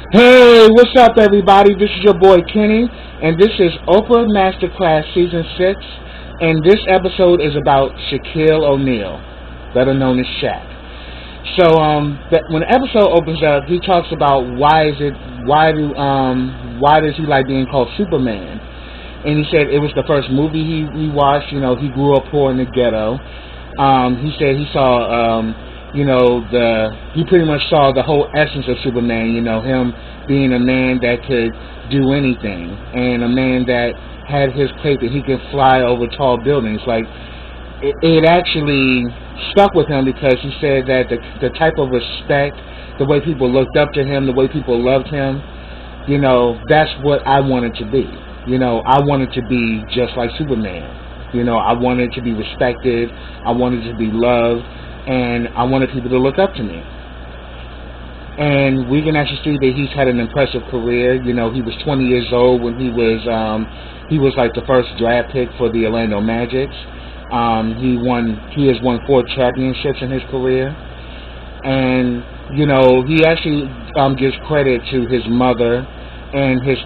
Hey, what's up, everybody? This is your boy Kenny, and this is Oprah Masterclass Season 6, and this episode is about Shaquille O'Neal, better known as Shaq. So, when the episode opens up, he talks about why does he like being called Superman? And he said it was the first movie he watched. You know, he grew up poor in the ghetto. He said he saw, he pretty much saw the whole essence of Superman. You know, him being a man that could do anything, and a man that had his cape that he could fly over tall buildings. Like, it actually stuck with him because he said that the type of respect, the way people looked up to him, the way people loved him, you know, that's what I wanted to be. You know, I wanted to be just like Superman. You know, I wanted to be respected, I wanted to be loved, and I wanted people to look up to me. And we can actually see that he's had an impressive career. You know, he was 20 years old when he was like the first draft pick for the Orlando Magic. He has won 4 championships in his career. And, you know, he actually gives credit to his mother and his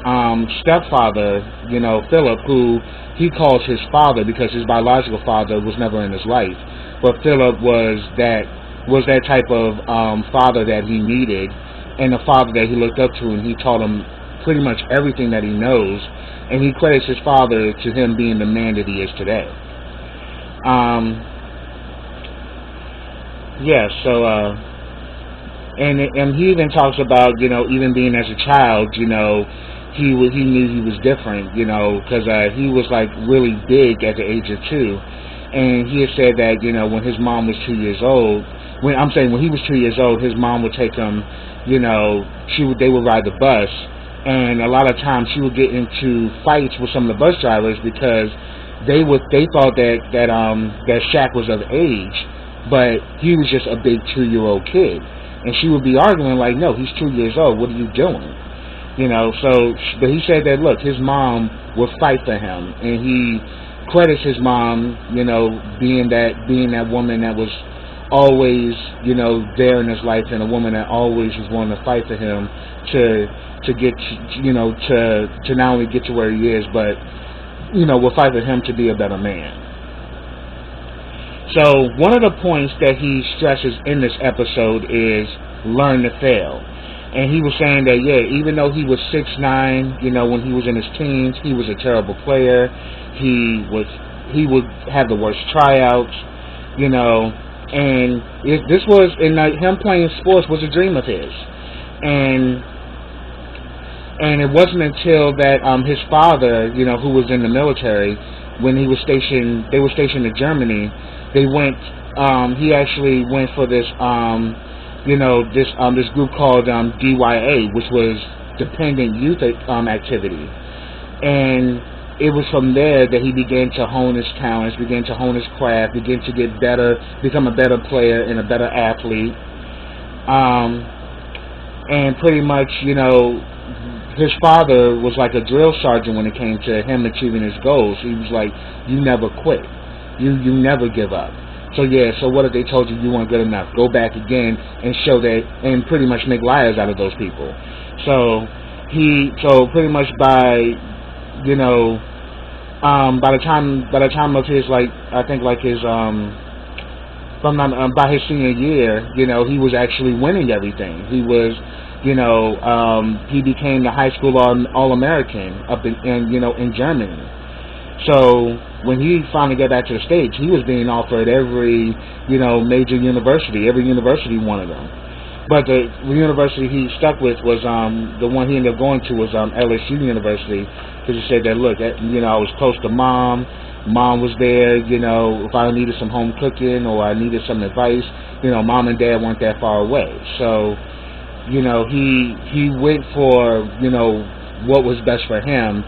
stepfather, you know, Philip, who he calls his father because his biological father was never in his life. But Philip was that type of father that he needed, and a father that he looked up to, and he taught him pretty much everything that he knows, and he credits his father to him being the man that he is today. And he even talks about, you know, even being as a child, you know, he knew he was different, you know, because he was like really big at the age of 2, and he had said that, you know, when his mom was 2 years old, when he was 2 years old, his mom would take him, you know, they would ride the bus, and a lot of times she would get into fights with some of the bus drivers because they thought that Shaq was of age, but he was just a big 2-year-old kid. And she would be arguing like, no, he's 2 years old. What are you doing? You know, but he said that, look, his mom would fight for him. And he credits his mom, you know, being that woman that was always, you know, there in his life, and a woman that always was willing to fight for him to get, you know, to not only get to where he is, but, you know, will fight for him to be a better man. So one of the points that he stresses in this episode is learn to fail. And he was saying that, yeah, even though he was 6'9", you know, when he was in his teens, he was a terrible player. He would have the worst tryouts, you know, and him playing sports was a dream of his. And it wasn't until that his father, you know, who was in the military, when they were stationed in Germany, he actually went for this, this group called DYA, which was Dependent Youth Activity. And it was from there that he began to hone his talents, began to hone his craft, began to get better, become a better player and a better athlete. And pretty much, you know, his father was like a drill sergeant when it came to him achieving his goals. He was like, you never quit. You never give up. So what if they told you weren't good enough? Go back again and show that, and pretty much make liars out of those people. So pretty much by the time of his, like, I think like his by his senior year, you know, he was actually winning everything. He was, you know, he became the high school All-American up in Germany. So when he finally got back to the States, he was being offered every, you know, major university. Every university wanted him. But the university he stuck with was the one he ended up going to was LSU University, because he said that, look, you know, I was close to mom. Mom was there, you know, if I needed some home cooking or I needed some advice, you know, mom and dad weren't that far away. So, you know, he went for, you know, what was best for him,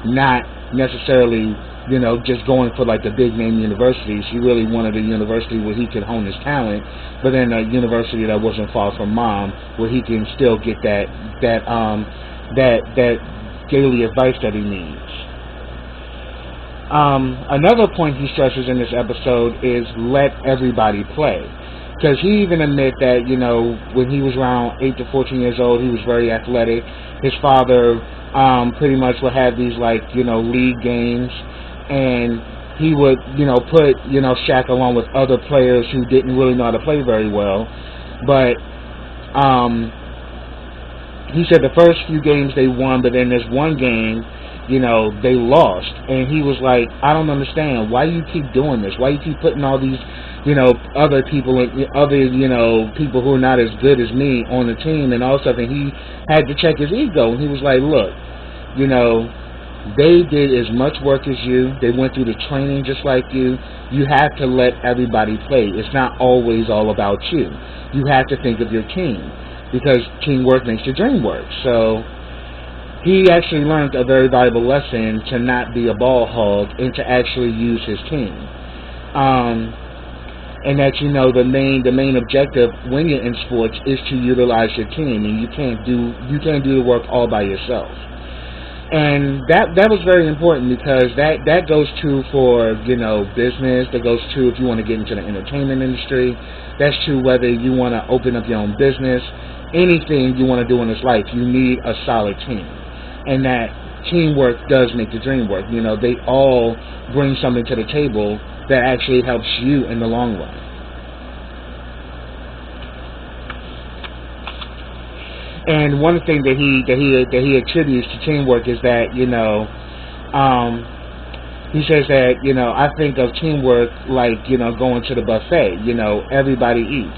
not necessarily, you know, just going for like the big name universities. He really wanted a university where he could hone his talent, but then a university that wasn't far from mom, where he can still get that daily advice that he needs. Another point he stresses in this episode is let everybody play. because he even admit that, you know, when he was around 8 to 14 years old, he was very athletic. His father pretty much would have these, like, you know, league games, and he would, you know, put, you know, Shaq along with other players who didn't really know how to play very well. But he said the first few games they won, but then there's one game, you know, they lost. And he was like, I don't understand. Why do you keep doing this? Why do you keep putting all these, you know, other people, you know, people who are not as good as me on the team and all stuff? And he had to check his ego. And he was like, look, you know, they did as much work as you. They went through the training just like you. You have to let everybody play. It's not always all about you. You have to think of your team, because teamwork makes the dream work. So he actually learned a very valuable lesson to not be a ball hog and to actually use his team. And that, you know, the main objective when you're in sports is to utilize your team, and you can't do the work all by yourself. And that was very important, because that goes to for, you know, business. That goes to if you want to get into the entertainment industry. That's true whether you want to open up your own business. Anything you want to do in this life, you need a solid team. And that teamwork does make the dream work. You know, they all bring something to the table that actually helps you in the long run. And one thing that he attributes to teamwork is that, you know, he says that, you know, I think of teamwork like, you know, going to the buffet. You know, everybody eats.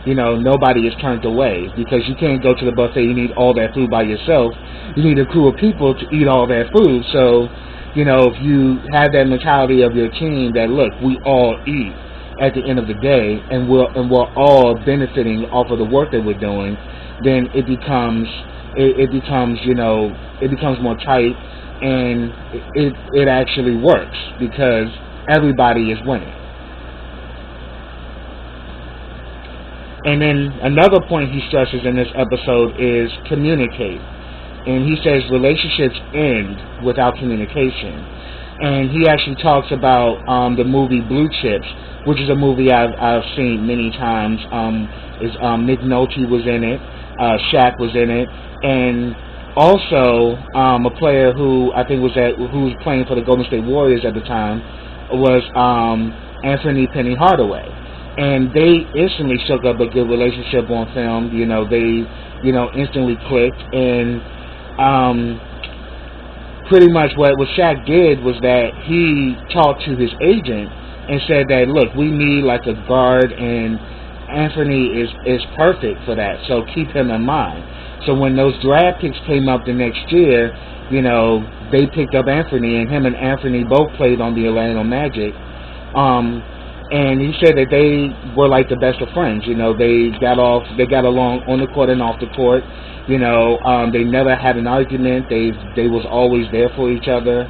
You know, nobody is turned away, because you can't go to the buffet. You need all that food by yourself. You need a crew of people to eat all that food. So, you know, if you have that mentality of your team that, look, we all eat at the end of the day, and we're all benefiting off of the work that we're doing, then it becomes you know, it becomes more tight, and it actually works, because everybody is winning. And then another point he stresses in this episode is communicate. And he says relationships end without communication. And he actually talks about the movie Blue Chips, which is a movie I've seen many times. Nick Nolte was in it. Shaq was in it. And also a player who I think who was playing for the Golden State Warriors at the time was Anthony Penny Hardaway. And they instantly struck up a good relationship on film. You know, they, you know, instantly clicked. And pretty much what Shaq did was that he talked to his agent and said that, look, we need like a guard, and Anthony is perfect for that, so keep him in mind. So when those draft picks came up the next year, you know, they picked up Anthony, and him and Anthony both played on the Orlando Magic. And he said that they were like the best of friends. You know, they got along on the court and off the court. You know, they never had an argument. They was always there for each other.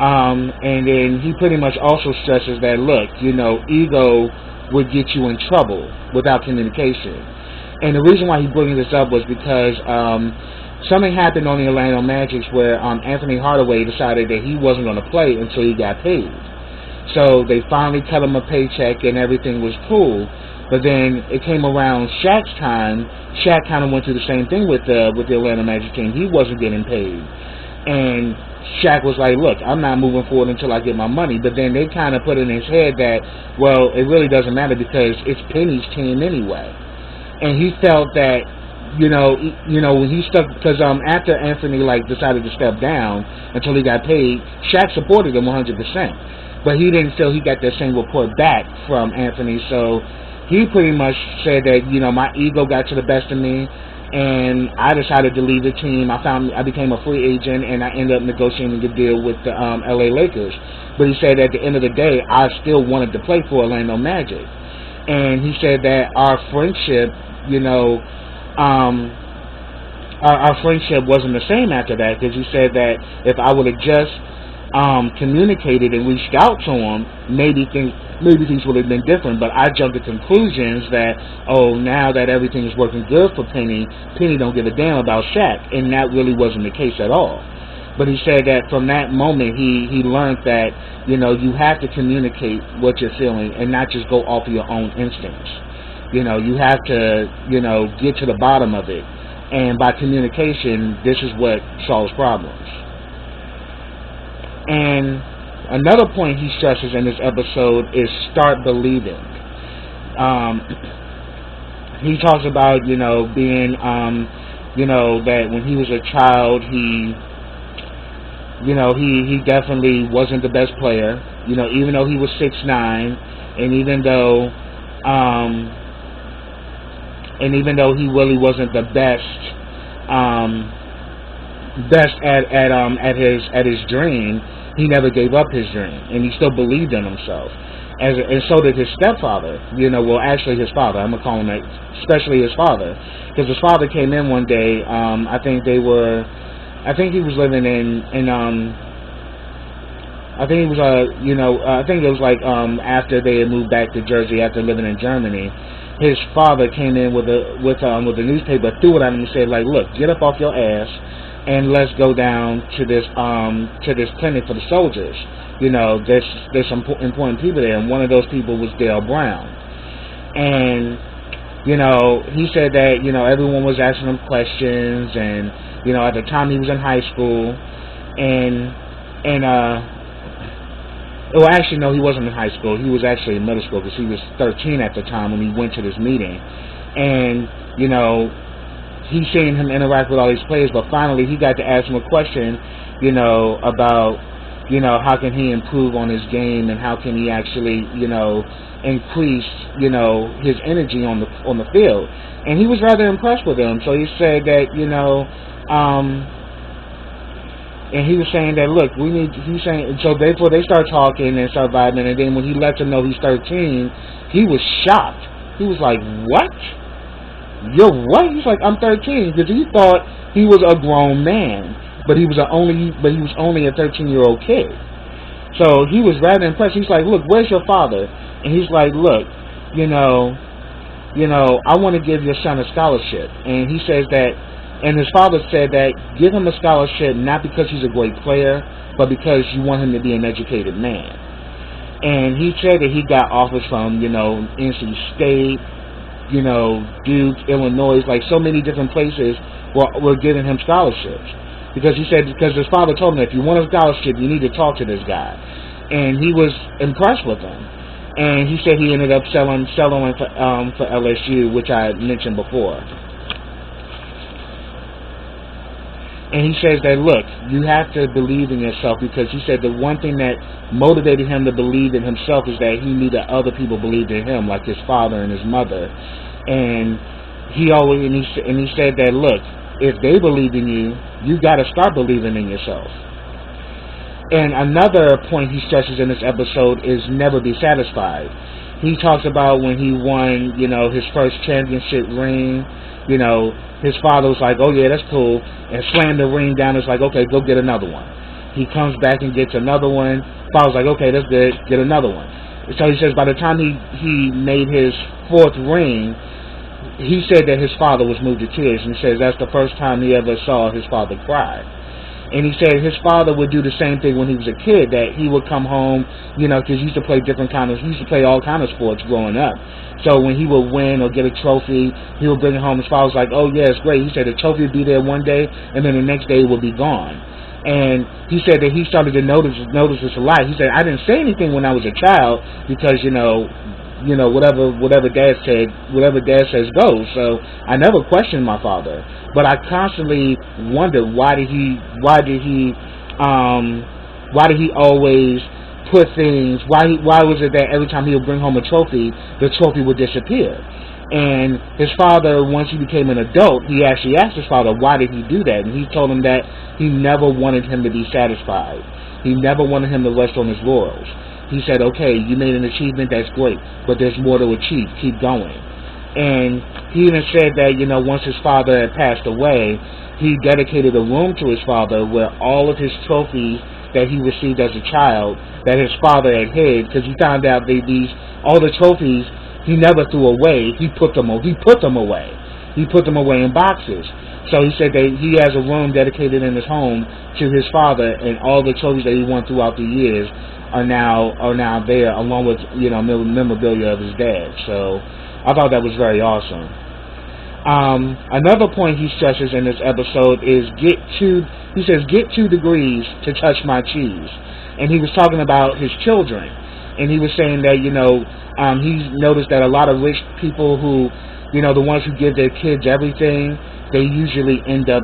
And then he pretty much also stresses that, look, you know, ego would get you in trouble without communication. And the reason why he bringing this up was because something happened on the Orlando Magic where Anthony Hardaway decided that he wasn't going to play until he got paid. So they finally cut him a paycheck and everything was cool. But then it came around Shaq's time. Shaq kind of went through the same thing with the Orlando Magic team. He wasn't getting paid. And Shaq was like, look, I'm not moving forward until I get my money. But then they kind of put in his head that, well, it really doesn't matter because it's Penny's team anyway. And he felt that, you know, when he stuck, because after Anthony decided to step down until he got paid, Shaq supported him 100%. But he didn't feel he got that same report back from Anthony, so he pretty much said that, you know, my ego got to the best of me, and I decided to leave the team. I became a free agent, and I ended up negotiating a deal with the LA Lakers. But he said at the end of the day, I still wanted to play for Orlando Magic. And he said that our friendship, you know, our friendship wasn't the same after that, because he said that if I would have just communicated and reached out to him, maybe things would have been different. But I jumped to conclusions that, oh, now that everything is working good for Penny don't give a damn about Shaq, and that really wasn't the case at all. But he said that from that moment he learned that, you have to communicate what you're feeling and not just go off of your own instincts. You have to, get to the bottom of it. And by communication, this is what solves problems. And another point he stresses in this episode is start believing. He talks about, being, that when he was a child, he definitely wasn't the best player, even though he was 6'9", and even though he really wasn't the best at his dream, he never gave up his dream, and he still believed in himself. And so did his stepfather, actually his father. I'm going to call him that, especially his father. Because his father came in one day, I think he was living I think it was like, after they had moved back to Jersey after living in Germany, his father came in with a newspaper, threw it at him and said, like, look, get up off your ass and let's go down to this clinic for the soldiers. There's some important people there, and one of those people was Dale Brown. And, he said that, everyone was asking him questions, and, at the time he was in high school, well, actually, no, he wasn't in high school. He was actually in middle school because he was 13 at the time when he went to this meeting. And, he's seeing him interact with all these players, but finally he got to ask him a question, about, how can he improve on his game and how can he actually, increase, his energy on the field. And he was rather impressed with him. So he said that, and he was saying that, look, so therefore they start talking and start vibing, and then when he lets him know he's 13, he was shocked. He was like, what? You're what? He's like, I'm 13, because he thought he was a grown man, but he was only a 13-year-old kid. So he was rather impressed. He's like, look, where's your father? And he's like, look, I want to give your son a scholarship. And he says that, and his father said that, give him a scholarship not because he's a great player, but because you want him to be an educated man. And he said that he got offers from, NC State, Duke, Illinois, like so many different places were giving him scholarships. Because he said, because his father told him that if you want a scholarship, you need to talk to this guy. And he was impressed with him. And he said he ended up selling for LSU, which I mentioned before. And he says that, look, you have to believe in yourself, because he said the one thing that motivated him to believe in himself is that he knew that other people believed in him, like his father and his mother. And he said that, look, if they believe in you, you got to start believing in yourself. And another point he stresses in this episode is never be satisfied. He talks about when he won, his first championship ring, his father was like, oh yeah, that's cool, and slammed the ring down. It's like, okay, go get another one. He comes back and gets another one. Father's like, okay, that's good, get another one. So he says by the time he made his fourth ring, he said that his father was moved to tears, and he says that's the first time he ever saw his father cry. And he said his father would do the same thing when he was a kid, that he would come home, because he used to play he used to play all kind of sports growing up. So when he would win or get a trophy, he would bring it home. His father was like, oh yeah, it's great. He said the trophy would be there one day, and then the next day it would be gone. And he said that he started to notice this a lot. He said, I didn't say anything when I was a child, because, whatever dad says goes. So I never questioned my father, but I constantly wondered why did he always put things? Why was it that every time he would bring home a trophy, the trophy would disappear? And his father, once he became an adult, he actually asked his father, why did he do that? And he told him that he never wanted him to be satisfied. He never wanted him to rest on his laurels. He said, okay, you made an achievement, that's great, but there's more to achieve. Keep going. And he even said that, once his father had passed away, he dedicated a room to his father where all of his trophies that he received as a child that his father had hid, because he found out all the trophies he never threw away. He put them away. he put them away in boxes. So he said that he has a room dedicated in his home to his father, and all the trophies that he won throughout the years are now there, along with memorabilia of his dad. So I thought that was very awesome. Another point he stresses in this episode is get 2 degrees to touch my cheese, and he was talking about his children, and he was saying that he's noticed that a lot of rich people who the ones who give their kids everything, they usually end up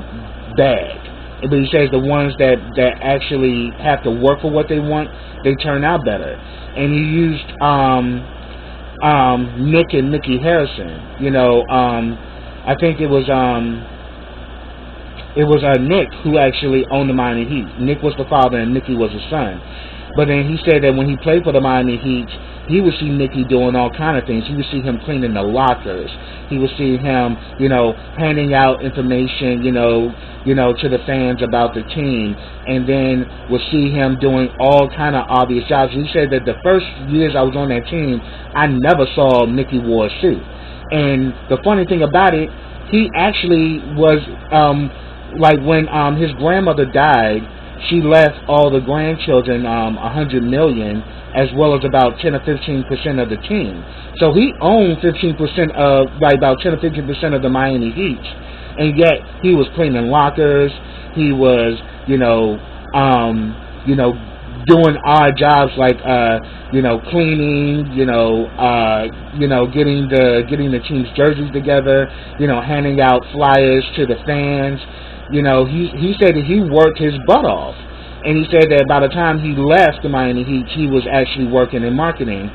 bad. But he says the ones that actually have to work for what they want, they turn out better. And he used Nick and Mickey Harrison. I think it was Nick who actually owned the Miami Heat. Nick was the father and Mickey was the son. But then he said that when he played for the Miami Heat, he would see Mickey doing all kind of things. He would see him cleaning the lockers. He would see him, handing out information, to the fans about the team, and then would see him doing all kind of obvious jobs. He said that the first years I was on that team, I never saw Mickey wore a suit. And the funny thing about it, he actually was like when his grandmother died, she left all the grandchildren $100 million, as well as about 10 or 15% of the team. So he owned 15% of about 10 or 15% of the Miami Heat, and yet he was cleaning lockers. He was doing odd jobs like cleaning, getting the team's jerseys together, handing out flyers to the fans. He said that he worked his butt off, and he said that by the time he left the Miami Heat, he was actually working in marketing.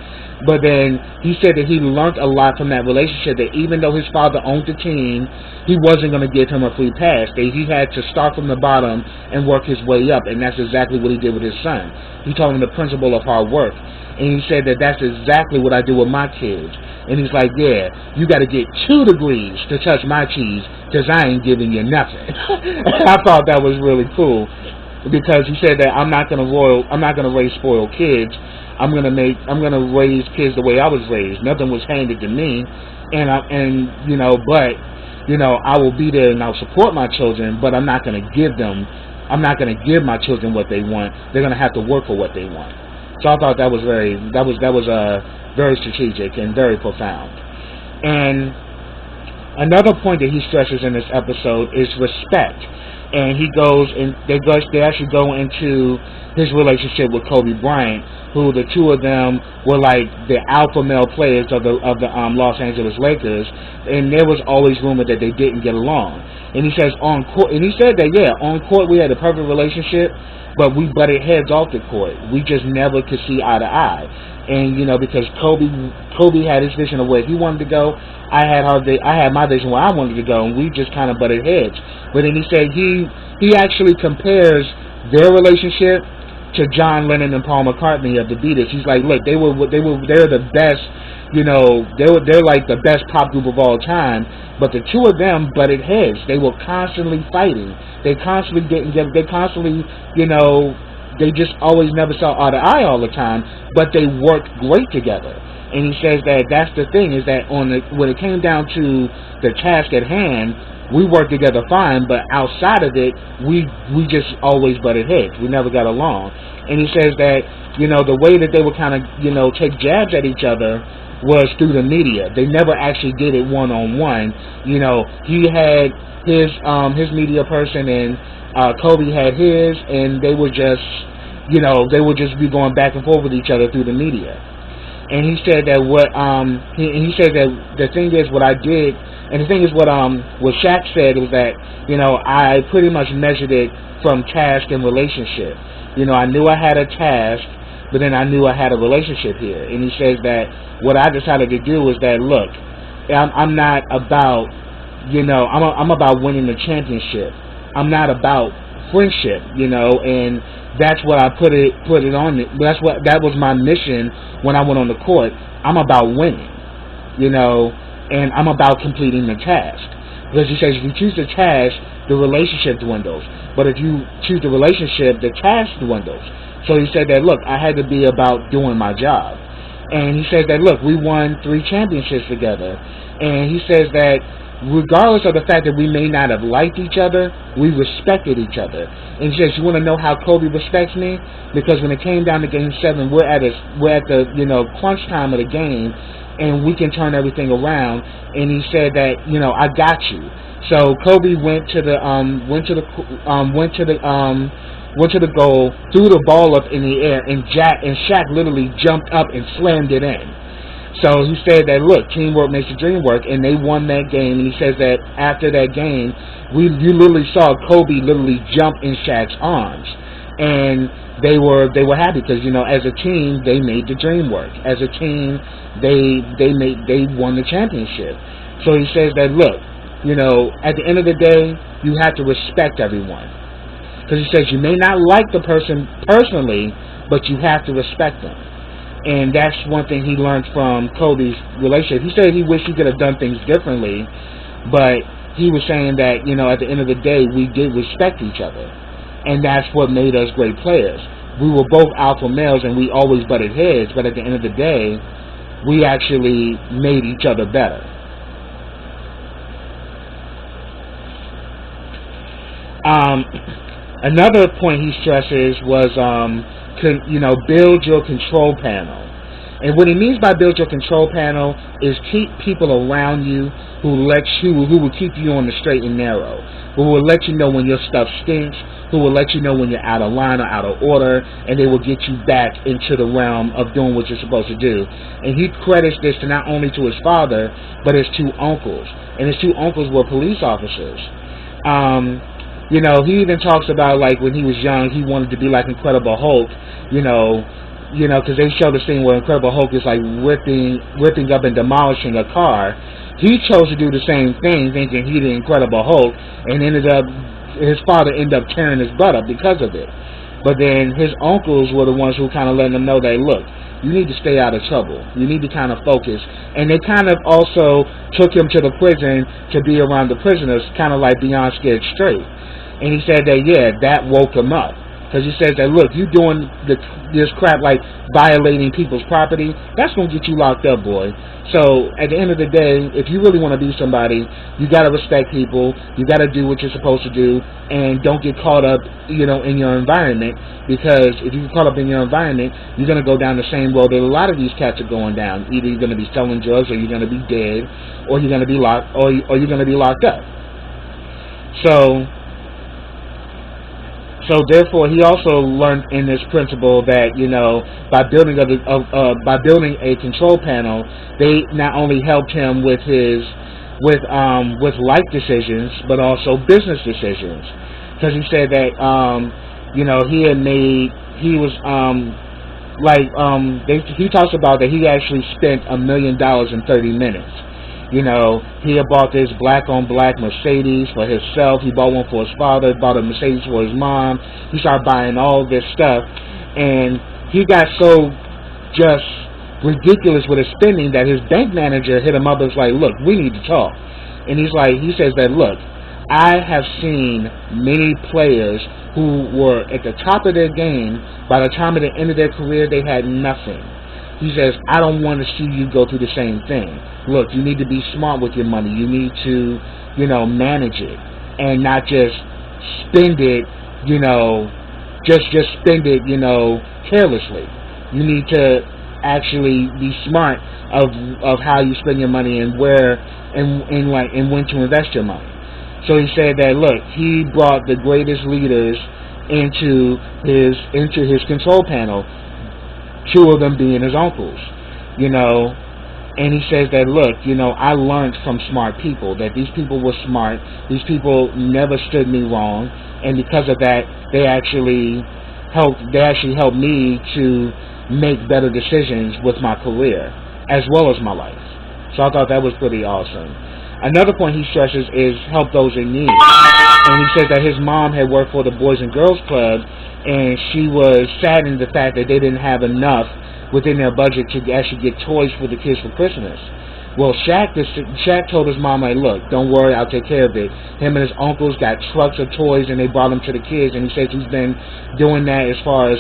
But then he said that he learned a lot from that relationship, that even though his father owned the team, he wasn't going to give him a free pass. That he had to start from the bottom and work his way up, and that's exactly what he did with his son. He taught him the principle of hard work, and he said that that's exactly what I do with my kids. And he's like, yeah, you got to get 2 degrees to touch my cheese, because I ain't giving you nothing. I thought that was really cool, because he said that I'm not going to raise spoiled kids. I'm gonna raise kids the way I was raised. Nothing was handed to me, but I will be there and I'll support my children, but I'm not gonna give my children what they want. They're gonna have to work for what they want. So I thought that was very strategic and very profound. And another point that he stresses in this episode is respect. And they actually go into his relationship with Kobe Bryant, who the two of them were like the alpha male players of the Los Angeles Lakers, and there was always rumor that they didn't get along. And he says on court we had a perfect relationship, but we butted heads off the court. We just never could see eye to eye. And because Kobe had his vision of where he wanted to go, I had my vision where I wanted to go, and we just kind of butted heads. But then he said he actually compares their relationship to John Lennon and Paul McCartney of the Beatles. He's like, look, they're the best, they're like the best pop group of all time, but the two of them butted heads. They were constantly fighting. They constantly they just always never saw eye to eye all the time, but they worked great together. And he says that that's the thing, is that when it came down to the task at hand, we worked together fine, but outside of it, we just always butted heads. We never got along. And he says that, the way that they would kind of, take jabs at each other was through the media. They never actually did it one-on-one. He had his media person, and Kobe had his, and they would just, they would just be going back and forth with each other through the media. And he said that he said that the thing is what I did, and the thing is what Shaq said was that, I pretty much measured it from task and relationship. I knew I had a task, but then I knew I had a relationship here. And he says that what I decided to do was that, look, I'm not about, I'm about winning the championship. I'm not about friendship, and that's what I put it on. That was my mission when I went on the court. I'm about winning, and I'm about completing the task. Because he says if you choose the task, the relationship dwindles. But if you choose the relationship, the task dwindles. So he said that, look, I had to be about doing my job. And he says that, look, we won 3 championships together. And he says that, regardless of the fact that we may not have liked each other, we respected each other. And he says, you want to know how Kobe respects me? Because when it came down to Game 7, we're at the crunch time of the game, and we can turn everything around. And he said that, I got you. So Kobe went to the goal, threw the ball up in the air, and Shaq literally jumped up and slammed it in. So he said that, look, teamwork makes the dream work, and they won that game. And he says that after that game, you literally saw Kobe literally jump in Shaq's arms, and they were happy because as a team they made the dream work. As a team, they won the championship. So he says that, look, at the end of the day, you have to respect everyone, because he says you may not like the person personally, but you have to respect them. And that's one thing he learned from Kobe's relationship. He said he wished he could have done things differently, but he was saying that, at the end of the day, we did respect each other. And that's what made us great players. We were both alpha males, and we always butted heads, but at the end of the day, we actually made each other better. Another point he stresses was, build your control panel. And what he means by build your control panel is keep people around you who will keep you on the straight and narrow, who will let you know when your stuff stinks, who will let you know when you're out of line or out of order, and they will get you back into the realm of doing what you're supposed to do. And he credits this to not only to his father, but his two uncles. And his two uncles were police officers. He even talks about, like, when he was young, he wanted to be like Incredible Hulk, because they show the scene where Incredible Hulk is, like, ripping up and demolishing a car. He chose to do the same thing, thinking he the Incredible Hulk, and his father ended up tearing his butt up because of it. But then his uncles were the ones who kind of let him know that, look, you need to stay out of trouble. You need to kind of focus. And they kind of also took him to the prison to be around the prisoners, kind of like Beyond Scared Straight. And he said that, that woke him up. Because he says that, look, you doing this crap like violating people's property, that's going to get you locked up, boy. So at the end of the day, if you really want to be somebody, you got to respect people. You got to do what you're supposed to do, and don't get caught up, in your environment. Because if you get caught up in your environment, you're going to go down the same road that a lot of these cats are going down. Either you're going to be selling drugs, or you're going to be dead, or you're going to be locked, or you're going to be locked up. So therefore, he also learned in this principle that, by building a control panel, they not only helped him with life decisions, but also business decisions. Because he said that he talks about that he actually spent $1 million in 30 minutes. He had bought this black-on-black Mercedes for himself. He bought one for his father, bought a Mercedes for his mom. He started buying all this stuff, and he got so just ridiculous with his spending that his bank manager hit him up and was like, look, we need to talk. And he says that, look, I have seen many players who were at the top of their game. By the time of the end of their career, they had nothing. He says, I don't want to see you go through the same thing. Look, you need to be smart with your money. You need to, manage it and not just spend it, just spend it, carelessly. You need to actually be smart of how you spend your money and where and when to invest your money. So he said that, look, he brought the greatest leaders into his control panel. 2 of them being his uncles, and he says that, look, I learned from smart people, that these people were smart, these people never stood me wrong, and because of that, they actually helped me to make better decisions with my career, as well as my life. So I thought that was pretty awesome. Another point he stresses is help those in need. And he says that his mom had worked for the Boys and Girls Club, and she was saddened the fact that they didn't have enough within their budget to actually get toys for the kids for Christmas. Well, Shaq told his mom, like, look, don't worry, I'll take care of it. Him and his uncles got trucks of toys, and they brought them to the kids. And he says he's been doing that as far as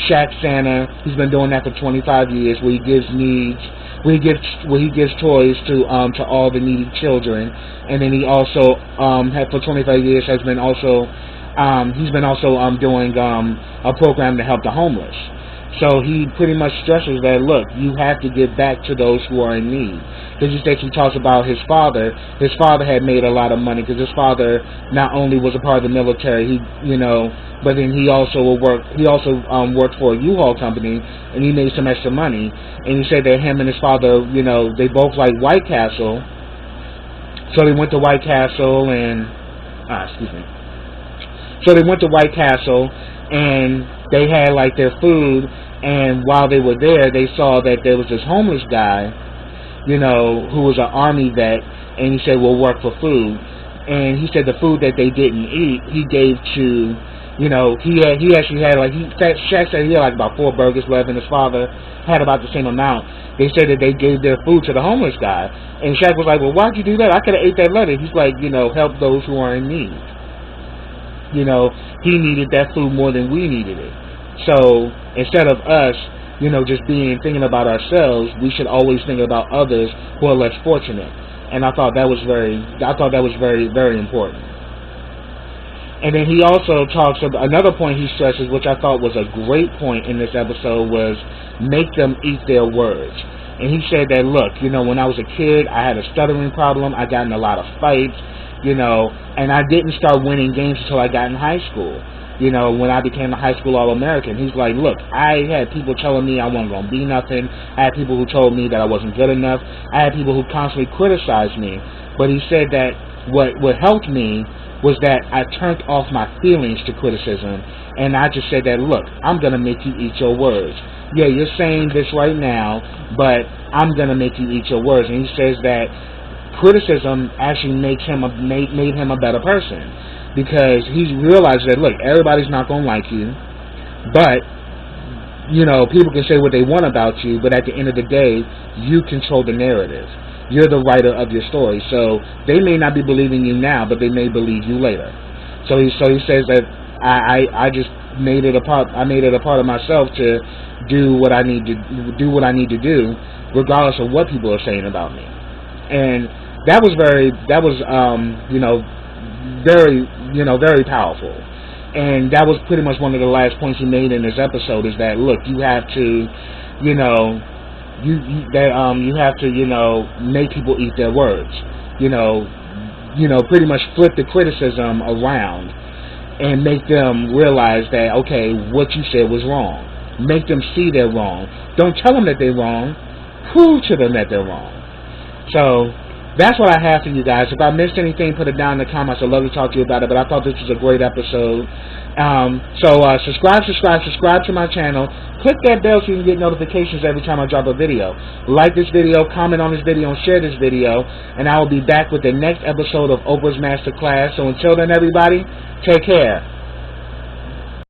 Shaq Santa. He's been doing that for 25 years, where he gives toys to all the needy children. And then he also for 25 years he's been also doing a program to help the homeless. So he pretty much stresses that, look, you have to give back to those who are in need. Because he talks about his father. His father had made a lot of money because his father not only was a part of the military, but then he also worked for a U-Haul company, and he made some extra money. And he said that him and his father, they both like White Castle. So they went to White Castle and they had like their food, and while they were there, they saw that there was this homeless guy, who was an army vet, and he said, we'll work for food. And he said the food that they didn't eat, he gave to, Shaq said he had like about 4 burgers left, and his father had about the same amount. They said that they gave their food to the homeless guy. And Shaq was like, well, why'd you do that? I could have ate that later. He's like, help those who are in need. He needed that food more than we needed it. So instead of us, just thinking about ourselves, we should always think about others who are less fortunate. And I thought that was very, very important. And then he also talks about another point he stresses, which I thought was a great point in this episode, was make them eat their words. And he said that, look, when I was a kid, I had a stuttering problem. I got in a lot of fights, and I didn't start winning games until I got in high school. When I became a high school All-American. He's like, look, I had people telling me I wasn't going to be nothing. I had people who told me that I wasn't good enough. I had people who constantly criticized me. But he said that what helped me was that I turned off my feelings to criticism, and I just said that, look, I'm going to make you eat your words. Yeah, you're saying this right now, but I'm going to make you eat your words. And he says that criticism actually made him a better person, because he realized that, look, everybody's not going to like you, but people can say what they want about you, but at the end of the day, you control the narrative. You're the writer of your story, so they may not be believing you now, but they may believe you later. So he says that I just made it a part. I made it a part of myself to do what I need to do, regardless of what people are saying about me. And that was very powerful. And that was pretty much one of the last points he made in this episode, is that, look, you have to, you have to, make people eat their words. Pretty much flip the criticism around and make them realize that, okay, what you said was wrong. Make them see they're wrong. Don't tell them that they're wrong. Prove to them that they're wrong. So that's what I have for you guys. If I missed anything, put it down in the comments. I'd love to talk to you about it, but I thought this was a great episode. Subscribe to my channel. Click that bell so you can get notifications every time I drop a video. Like this video, comment on this video, and share this video. And I will be back with the next episode of Oprah's Masterclass. So until then, everybody, take care.